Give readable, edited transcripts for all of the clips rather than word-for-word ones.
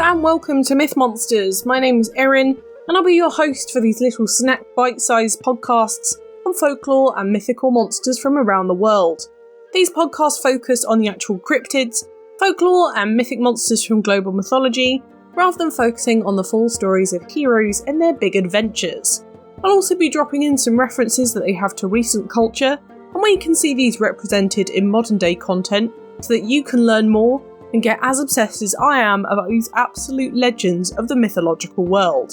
and welcome to Myth Monsters. My name is Erin, and I'll be your host for these little snack bite-sized podcasts on folklore and mythical monsters from around the world. These podcasts focus on the actual cryptids, folklore and mythic monsters from global mythology, rather than focusing on the full stories of heroes and their big adventures. I'll also be dropping in some references that they have to recent culture, and where you can see these represented in modern day content so that you can learn more and get as obsessed as I am about these absolute legends of the mythological world.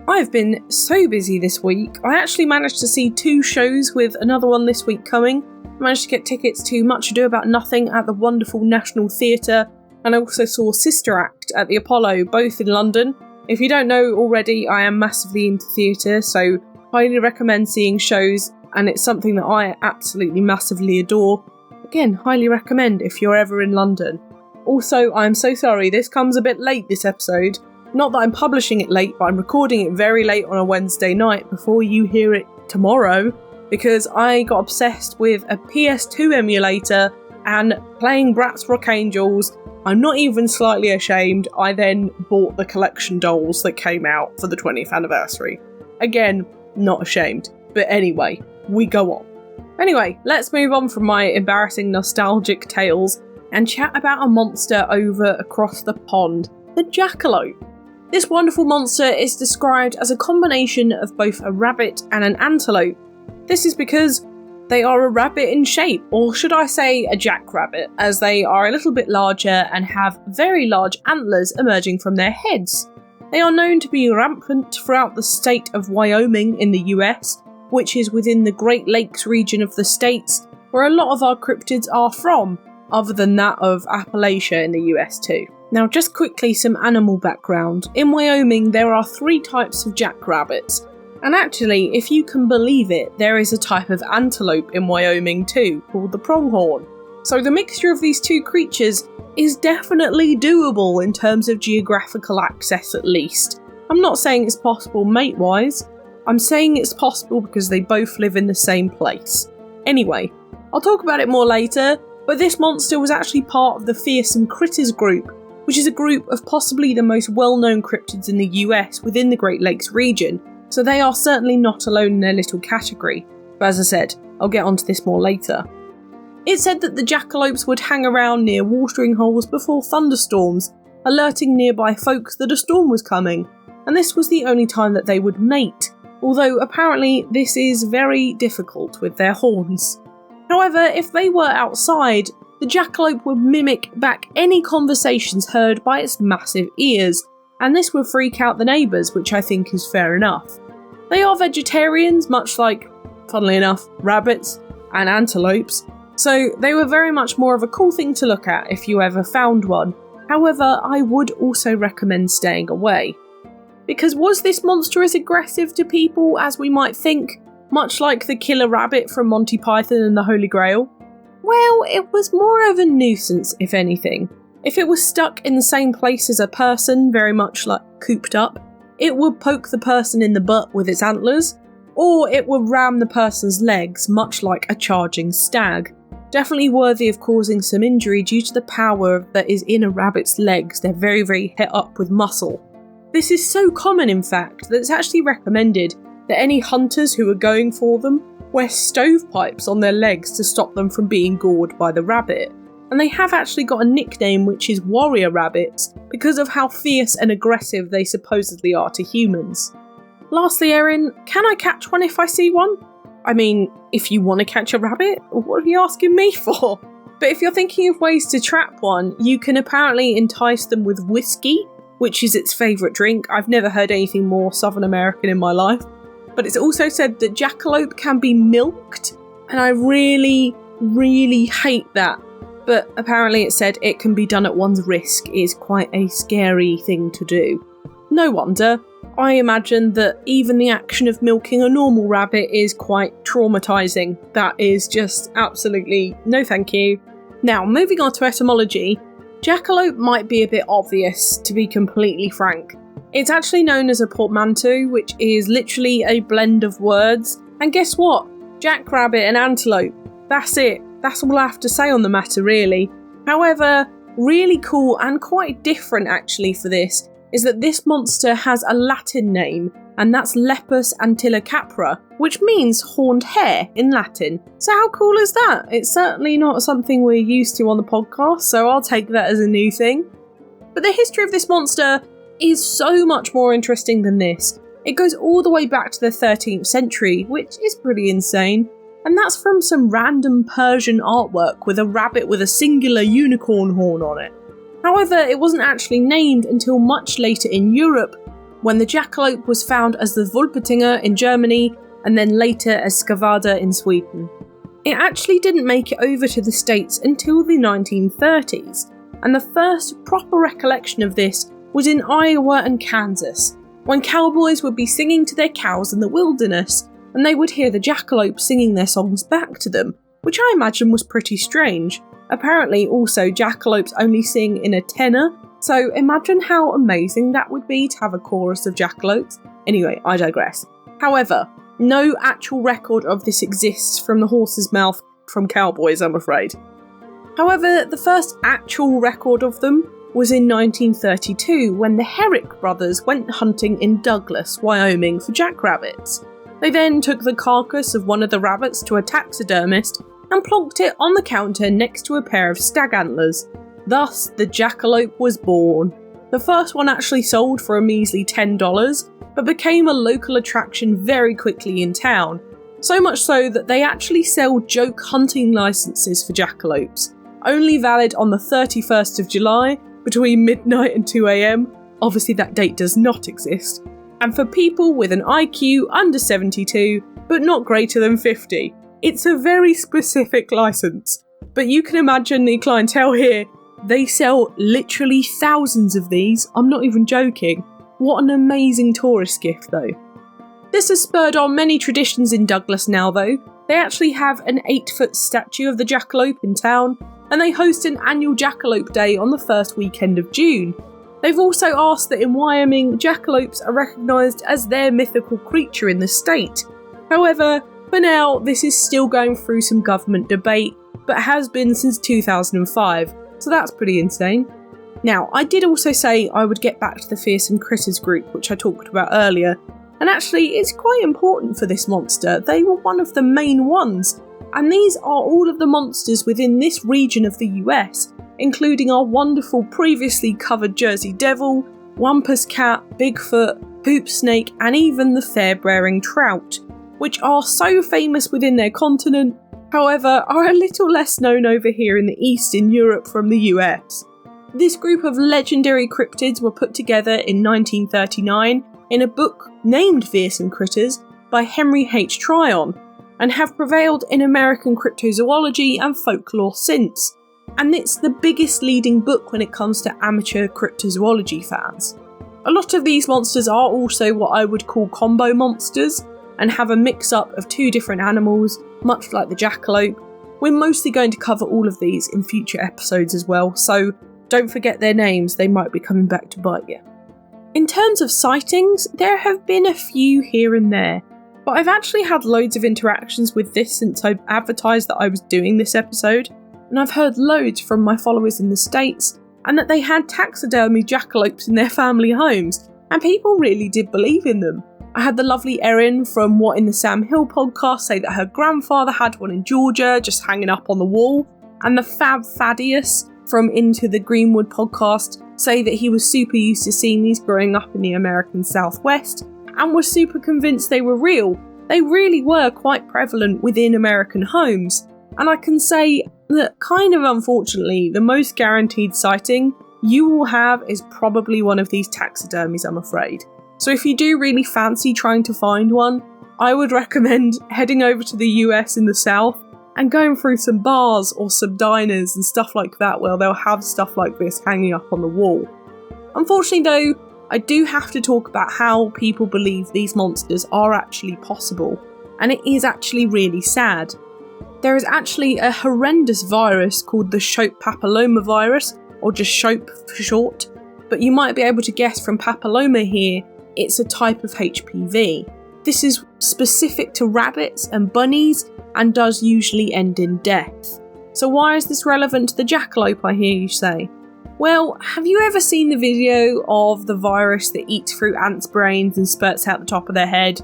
I've been so busy this week, I actually managed to see 2 shows with another one this week coming. I managed to get tickets to Much Ado About Nothing at the wonderful National Theatre, and I also saw Sister Act at the Apollo, both in London. If you don't know already, I am massively into theatre, so highly recommend seeing shows, and it's something that I absolutely massively adore. Again, highly recommend if you're ever in London. Also, I'm so sorry, this comes a bit late, this episode. Not that I'm publishing it late, but I'm recording it very late on a Wednesday night before you hear it tomorrow, because I got obsessed with a PS2 emulator and playing Bratz Rock Angels. I'm not even slightly ashamed, I then bought the collection dolls that came out for the 20th anniversary. Again, not ashamed. But anyway, we go on. Anyway, let's move on from my embarrassing nostalgic tales and chat about a monster over across the pond, the jackalope. This wonderful monster is described as a combination of both a rabbit and an antelope. This is because they are a rabbit in shape, or should I say a jackrabbit, as they are a little bit larger and have very large antlers emerging from their heads. They are known to be rampant throughout the state of Wyoming in the US, which is within the Great Lakes region of the States, where a lot of our cryptids are from, other than that of Appalachia in the US too. Now just quickly some animal background. In Wyoming there are 3 types of jackrabbits, and actually, if you can believe it, there is a type of antelope in Wyoming too, called the pronghorn. So the mixture of these 2 creatures is definitely doable in terms of geographical access at least. I'm not saying it's possible mate-wise, I'm saying it's possible because they both live in the same place. Anyway, I'll talk about it more later, but this monster was actually part of the Fearsome Critters group, which is a group of possibly the most well-known cryptids in the US within the Great Lakes region, so they are certainly not alone in their little category. But as I said, I'll get onto this more later. It's said that the jackalopes would hang around near watering holes before thunderstorms, alerting nearby folks that a storm was coming, and this was the only time that they would mate, although apparently this is very difficult with their horns. However, if they were outside, the jackalope would mimic back any conversations heard by its massive ears, and this would freak out the neighbours, which I think is fair enough. They are vegetarians, much like, funnily enough, rabbits and antelopes, so they were very much more of a cool thing to look at if you ever found one. However, I would also recommend staying away. Because was this monster as aggressive to people as we might think, much like the killer rabbit from Monty Python and the Holy Grail? Well, it was more of a nuisance, if anything. If it was stuck in the same place as a person, very much like cooped up, it would poke the person in the butt with its antlers, or it would ram the person's legs, much like a charging stag. Definitely worthy of causing some injury due to the power that is in a rabbit's legs. They're very, very hit up with muscle. This is so common, in fact, that it's actually recommended that any hunters who are going for them wear stovepipes on their legs to stop them from being gored by the rabbit. And they have actually got a nickname which is warrior rabbits because of how fierce and aggressive they supposedly are to humans. Lastly, Erin, can I catch one if I see one? I mean, if you want to catch a rabbit, what are you asking me for? But if you're thinking of ways to trap one, you can apparently entice them with whiskey, which is its favourite drink. I've never heard anything more Southern American in my life. But it's also said that jackalope can be milked, and I really, really hate that. But apparently it said it can be done at one's risk. It is quite a scary thing to do. No wonder. I imagine that even the action of milking a normal rabbit is quite traumatising. That is just absolutely no thank you. Now, moving on to etymology, jackalope might be a bit obvious, to be completely frank. It's actually known as a portmanteau, which is literally a blend of words. And guess what? Jackrabbit and antelope. That's it. That's all I have to say on the matter, really. However, really cool and quite different actually for this is that this monster has a Latin name, and that's Lepus antilocapra, which means horned hare in Latin. So how cool is that? It's certainly not something we're used to on the podcast, so I'll take that as a new thing. But the history of this monster is so much more interesting than this. It goes all the way back to the 13th century, which is pretty insane. And that's from some random Persian artwork with a rabbit with a singular unicorn horn on it. However, it wasn't actually named until much later in Europe, when the jackalope was found as the Vulpetinger in Germany, and then later as Skavada in Sweden. It actually didn't make it over to the States until the 1930s, and the first proper recollection of this was in Iowa and Kansas, when cowboys would be singing to their cows in the wilderness, and they would hear the jackalope singing their songs back to them, which I imagine was pretty strange. Apparently also jackalopes only sing in a tenor, so imagine how amazing that would be to have a chorus of jackalopes. Anyway, I digress. However, no actual record of this exists from the horse's mouth from cowboys, I'm afraid. However, the first actual record of them was in 1932, when the Herrick brothers went hunting in Douglas, Wyoming for jackrabbits. They then took the carcass of one of the rabbits to a taxidermist and plonked it on the counter next to a pair of stag antlers. Thus, the jackalope was born. The first one actually sold for a measly $10, but became a local attraction very quickly in town. So much so that they actually sell joke hunting licenses for jackalopes, only valid on the 31st of July between midnight and 2 AM. Obviously that date does not exist. And for people with an IQ under 72, but not greater than 50. It's a very specific license. But you can imagine the clientele here. They sell literally thousands of these. I'm not even joking. What an amazing tourist gift though. This has spurred on many traditions in Douglas now though. They actually have an 8-foot statue of the jackalope in town, and they host an annual Jackalope Day on the first weekend of June. They've also asked that in Wyoming, jackalopes are recognised as their mythical creature in the state. However, for now, this is still going through some government debate, but has been since 2005, so that's pretty insane. Now, I did also say I would get back to the fearsome critters group, which I talked about earlier, and actually it's quite important for this monster. They were one of the main ones, and these are all of the monsters within this region of the US, including our wonderful previously covered Jersey Devil, Wampus Cat, Bigfoot, Poop Snake, and even the fair-bearing trout, which are so famous within their continent, however are a little less known over here in the East in Europe from the US. This group of legendary cryptids were put together in 1939 in a book named Fearsome Critters by Henry H. Tryon, and have prevailed in American cryptozoology and folklore since. And it's the biggest leading book when it comes to amateur cryptozoology fans. A lot of these monsters are also what I would call combo monsters, and have a mix-up of two different animals, much like the jackalope. We're mostly going to cover all of these in future episodes as well, so don't forget their names, they might be coming back to bite you. In terms of sightings, there have been a few here and there, but I've actually had loads of interactions with this since I advertised that I was doing this episode, and I've heard loads from my followers in the States, and that they had taxidermy jackalopes in their family homes, and people really did believe in them. I had the lovely Erin from What in the Sam Hill podcast say that her grandfather had one in Georgia just hanging up on the wall, and the Fab Thaddeus from Into the Greenwood podcast say that he was super used to seeing these growing up in the American Southwest and was super convinced they were real. They really were quite prevalent within American homes, and I can say that kind of unfortunately the most guaranteed sighting you will have is probably one of these taxidermies, I'm afraid. So if you do really fancy trying to find one, I would recommend heading over to the US in the South and going through some bars or some diners and stuff like that where they'll have stuff like this hanging up on the wall. Unfortunately though, I do have to talk about how people believe these monsters are actually possible, and it is actually really sad. There is actually a horrendous virus called the Shope Papilloma virus, or just Shope for short, but you might be able to guess from papilloma here, it's a type of HPV. This is specific to rabbits and bunnies and does usually end in death. So why is this relevant to the jackalope, I hear you say? Well, have you ever seen the video of the virus that eats through ants' brains and spurts out the top of their head?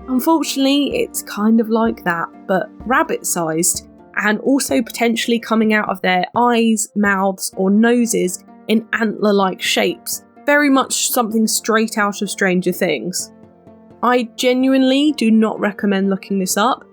Unfortunately, it's kind of like that, but rabbit-sized, and also potentially coming out of their eyes, mouths, or noses in antler-like shapes. Very much something straight out of Stranger Things. I genuinely do not recommend looking this up,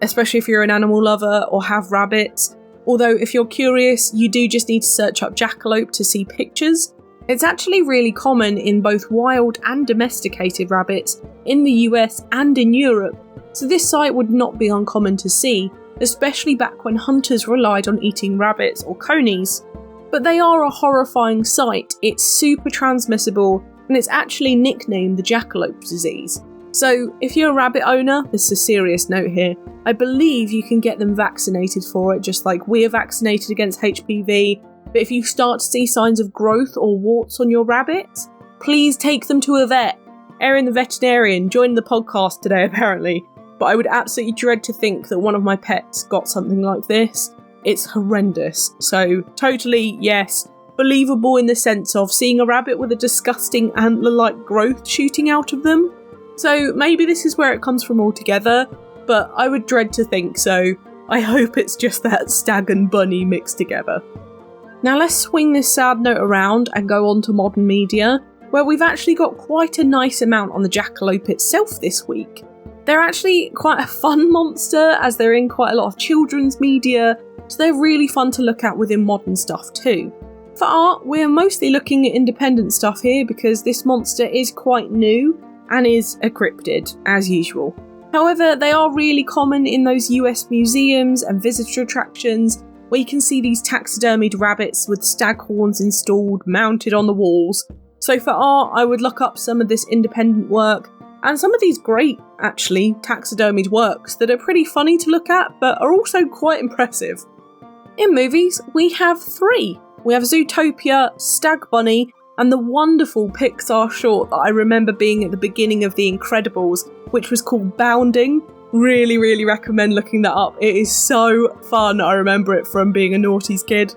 especially if you're an animal lover or have rabbits. Although if you're curious, you do just need to search up jackalope to see pictures. It's actually really common in both wild and domesticated rabbits in the US and in Europe, so this sight would not be uncommon to see, especially back when hunters relied on eating rabbits or conies. But they are a horrifying sight. It's super transmissible, and it's actually nicknamed the jackalope disease. So if you're a rabbit owner, this is a serious note here, I believe you can get them vaccinated for it, just like we're vaccinated against HPV. But if you start to see signs of growth or warts on your rabbits, please take them to a vet. Erin the veterinarian joined the podcast today apparently, but I would absolutely dread to think that one of my pets got something like this. It's horrendous. So totally, yes, believable in the sense of seeing a rabbit with a disgusting antler-like growth shooting out of them. So maybe this is where it comes from altogether, but I would dread to think so. I hope it's just that stag and bunny mixed together. Now let's swing this sad note around and go on to modern media, where we've actually got quite a nice amount on the jackalope itself this week. They're actually quite a fun monster, as they're in quite a lot of children's media, so they're really fun to look at within modern stuff too. For art, we're mostly looking at independent stuff here because this monster is quite new and is a cryptid, as usual. However, they are really common in those US museums and visitor attractions, where you can see these taxidermied rabbits with stag horns installed, mounted on the walls. So for art, I would look up some of this independent work, and some of these great, actually, taxidermied works that are pretty funny to look at, but are also quite impressive. In movies, we have 3. We have Zootopia, Stag Bunny, and the wonderful Pixar short that I remember being at the beginning of The Incredibles, which was called Bounding. Really recommend looking that up. It is so fun. I remember it from being a naughties kid.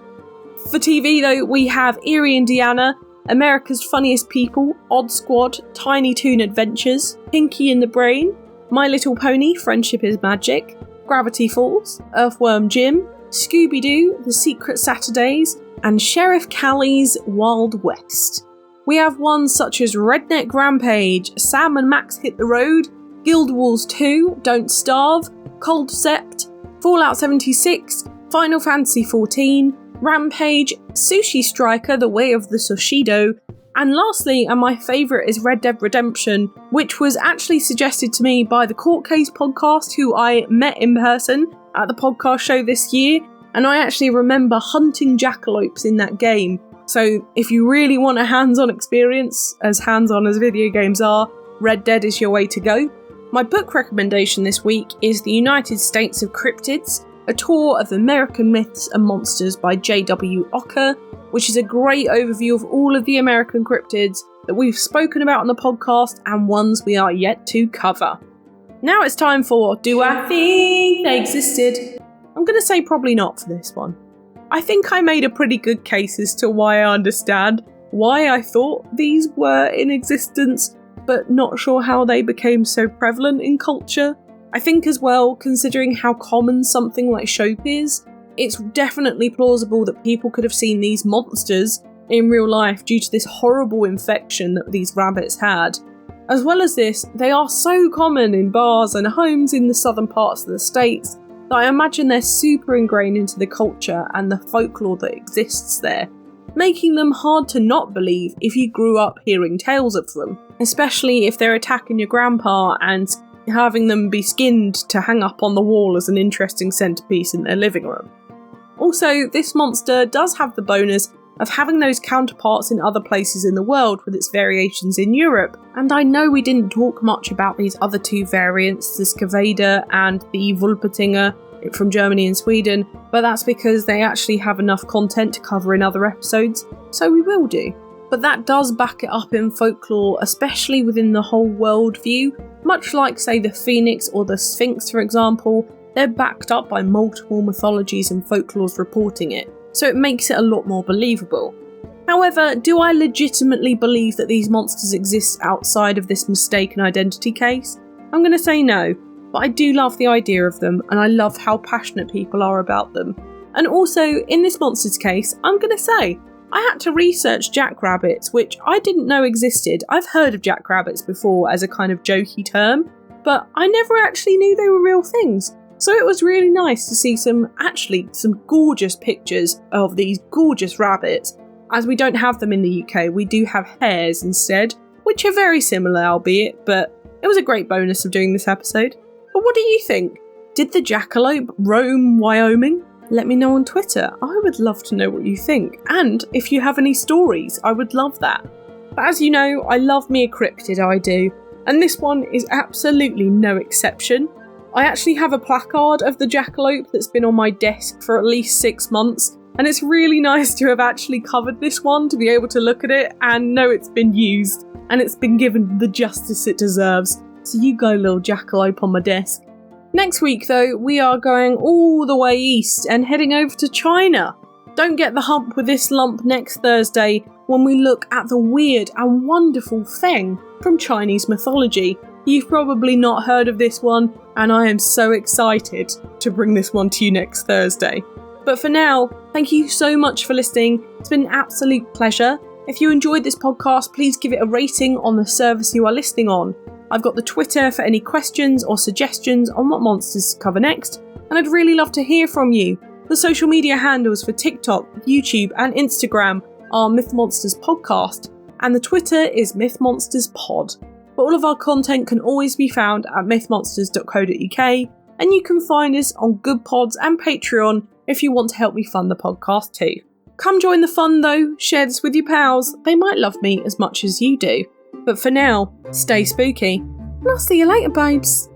For TV though, we have Erie, Indiana, America's Funniest People, Odd Squad, Tiny Toon Adventures, Pinky and the Brain, My Little Pony, Friendship is Magic, Gravity Falls, Earthworm Jim, Scooby-Doo, The Secret Saturdays, and Sheriff Callie's Wild West. We have ones such as Redneck Rampage, Sam and Max Hit the Road, Guild Wars 2, Don't Starve, Cold Sept, Fallout 76, Final Fantasy XIV, Rampage, Sushi Striker, The Way of the Sushido, and lastly, and my favourite, is Red Dead Redemption, which was actually suggested to me by the Court Case podcast, who I met in person at the podcast show this year, and I actually remember hunting jackalopes in that game. So if you really want a hands-on experience, as hands-on as video games are, Red Dead is your way to go. My book recommendation this week is The United States of Cryptids, a tour of American myths and monsters by J.W. Ocker, which is a great overview of all of the American cryptids that we've spoken about on the podcast and ones we are yet to cover. Now it's time for Do I Think They Existed? I'm going to say probably not for this one. I think I made a pretty good case as to why I understand why I thought these were in existence, but not sure how they became so prevalent in culture. I think as well, considering how common something like Shope is, it's definitely plausible that people could have seen these monsters in real life due to this horrible infection that these rabbits had. As well as this, they are so common in bars and homes in the southern parts of the states that I imagine they're super ingrained into the culture and the folklore that exists there, making them hard to not believe if you grew up hearing tales of them, especially if they're attacking your grandpa and having them be skinned to hang up on the wall as an interesting centerpiece in their living room. Also, this monster does have the bonus of having those counterparts in other places in the world with its variations in Europe, and I know we didn't talk much about these other 2 variants, the Skavada and the Vulpetinger from Germany and Sweden, but that's because they actually have enough content to cover in other episodes, so we will do. But that does back it up in folklore, especially within the whole world view, much like say the Phoenix or the Sphinx for example. They're backed up by multiple mythologies and folklores reporting it, so it makes it a lot more believable. However, do I legitimately believe that these monsters exist outside of this mistaken identity case? I'm going to say no, but I do love the idea of them, and I love how passionate people are about them. And also, in this monsters case, I'm going to say, I had to research jackrabbits, which I didn't know existed. I've heard of jackrabbits before as a kind of jokey term, but I never actually knew they were real things. So it was really nice to see some gorgeous pictures of these gorgeous rabbits. As we don't have them in the UK, we do have hares instead, which are very similar albeit, but it was a great bonus of doing this episode. But what do you think? Did the jackalope roam Wyoming? Let me know on Twitter. I would love to know what you think. And if you have any stories, I would love that. But as you know, I love me a cryptid, I do. And this one is absolutely no exception. I actually have a placard of the jackalope that's been on my desk for at least 6 months. And it's really nice to have actually covered this one, to be able to look at it and know it's been used. And it's been given the justice it deserves. So you go, little jackalope on my desk. Next week, though, we are going all the way east and heading over to China. Don't get the hump with this lump next Thursday when we look at the weird and wonderful Feng from Chinese mythology. You've probably not heard of this one, and I am so excited to bring this one to you next Thursday. But for now, thank you so much for listening. It's been an absolute pleasure. If you enjoyed this podcast, please give it a rating on the service you are listening on. I've got the Twitter for any questions or suggestions on what monsters to cover next, and I'd really love to hear from you. The social media handles for TikTok, YouTube and Instagram are Myth Monsters Podcast, and the Twitter is Myth Monsters Pod. But all of our content can always be found at mythmonsters.co.uk, and you can find us on Good Pods and Patreon if you want to help me fund the podcast too. Come join the fun though, share this with your pals, they might love me as much as you do. But for now, stay spooky, and I'll see you later, babes.